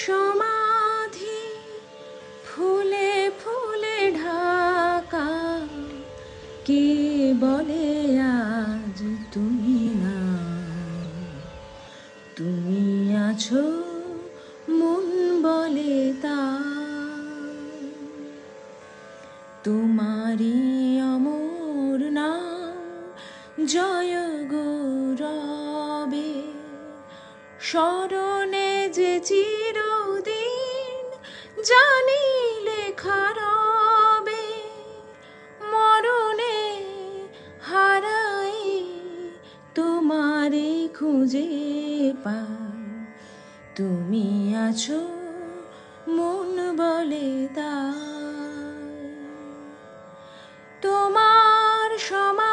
সমাধি ফুলে ফুলে ঢাকা, কে বলে আজ তুমি না? তুমি আছো মন বলে তা, তোমারই অমর নাম জয় গৌরবে, স্মরণে যে চিরদিন জানি লেখা রবে। মরণে হারাই তোমারে খুঁজে পাই, তুমি আছো মন বলে তাই। তোমার সমাধি